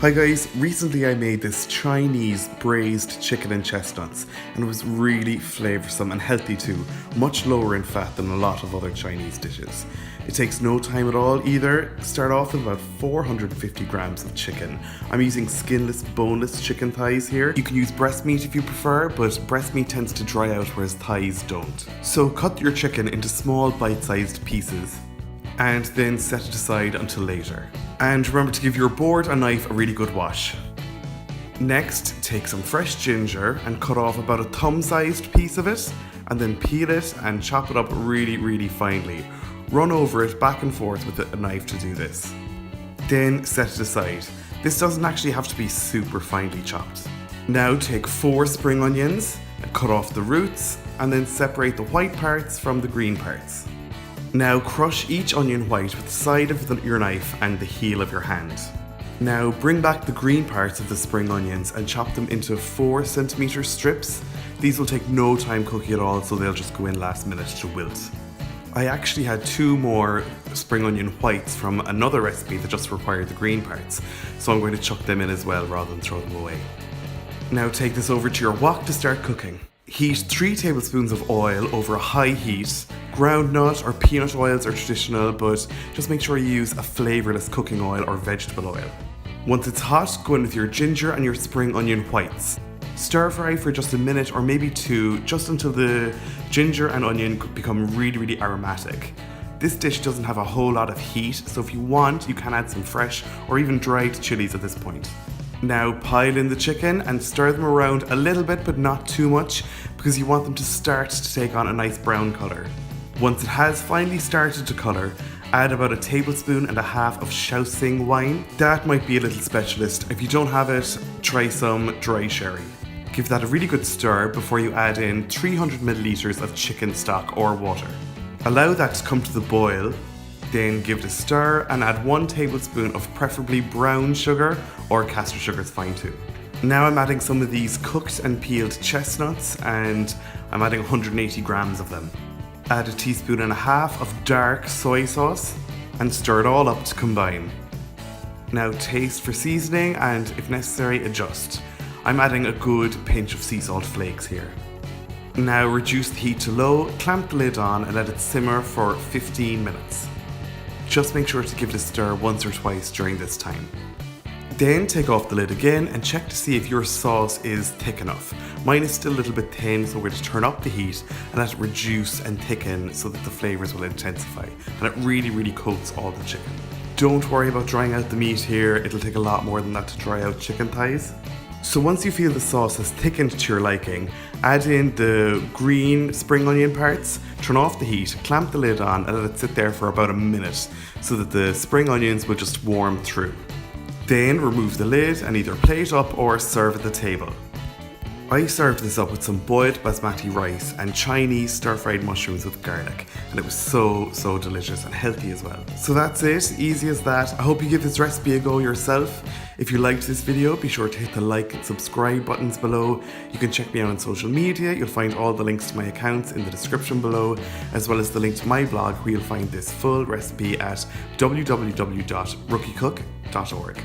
Hi guys, recently I made this Chinese braised chicken and chestnuts and it was really flavoursome and healthy too, much lower in fat than a lot of other Chinese dishes. It takes no time at all either. Start off with about 450 grams of chicken. I'm using skinless, boneless chicken thighs here. You can use breast meat if you prefer, but breast meat tends to dry out whereas thighs don't. So cut your chicken into small bite-sized pieces and then set it aside until later. And remember to give your board and knife a really good wash. Next, take some fresh ginger and cut off about a thumb-sized piece of it, and then peel it and chop it up really finely. Run over it back and forth with a knife to do this. Then set it aside. This doesn't actually have to be super finely chopped. Now take 4 spring onions and cut off the roots, and then separate the white parts from the green parts. Now crush each onion white with the side of your knife and the heel of your hand. Now bring back the green parts of the spring onions and chop them into 4 centimeter strips. These will take no time cooking at all, so they'll just go in last minute to wilt. I actually had 2 more spring onion whites from another recipe that just required the green parts, so I'm going to chuck them in as well rather than throw them away. Now take this over to your wok to start cooking. Heat 3 tablespoons of oil over a high heat. Ground nut or peanut oils are traditional, but just make sure you use a flavourless cooking oil or vegetable oil. Once it's hot, go in with your ginger and your spring onion whites. Stir fry for just a minute or maybe 2, just until the ginger and onion become really aromatic. This dish doesn't have a whole lot of heat, so if you want, you can add some fresh or even dried chilies at this point. Now pile in the chicken and stir them around a little bit, but not too much, because you want them to start to take on a nice brown colour. Once it has finally started to colour, add about 1.5 tablespoons of Shaoxing wine. That might be a little specialist. If you don't have it, try some dry sherry. Give that a really good stir before you add in 300 millilitres of chicken stock or water. Allow that to come to the boil, then give it a stir and add 1 tablespoon of preferably brown sugar, or caster sugar is fine too. Now I'm adding some of these cooked and peeled chestnuts, and I'm adding 180 grams of them. Add 1.5 teaspoons of dark soy sauce and stir it all up to combine. Now taste for seasoning and, if necessary, adjust. I'm adding a good pinch of sea salt flakes here. Now reduce the heat to low, clamp the lid on and let it simmer for 15 minutes. Just make sure to give it a stir once or twice during this time. Then take off the lid again and check to see if your sauce is thick enough. Mine is still a little bit thin, so we're going to turn up the heat and let it reduce and thicken so that the flavours will intensify, and it really coats all the chicken. Don't worry about drying out the meat here, it'll take a lot more than that to dry out chicken thighs. So once you feel the sauce has thickened to your liking, add in the green spring onion parts, turn off the heat, clamp the lid on and let it sit there for about a minute so that the spring onions will just warm through. Then remove the lid and either plate up or serve at the table. I served this up with some boiled basmati rice and Chinese stir-fried mushrooms with garlic, and it was so delicious and healthy as well. So that's it, easy as that. I hope you give this recipe a go yourself. If you liked this video, be sure to hit the like and subscribe buttons below. You can check me out on social media. You'll find all the links to my accounts in the description below, as well as the link to my blog where you'll find this full recipe at www.rookiecook.org.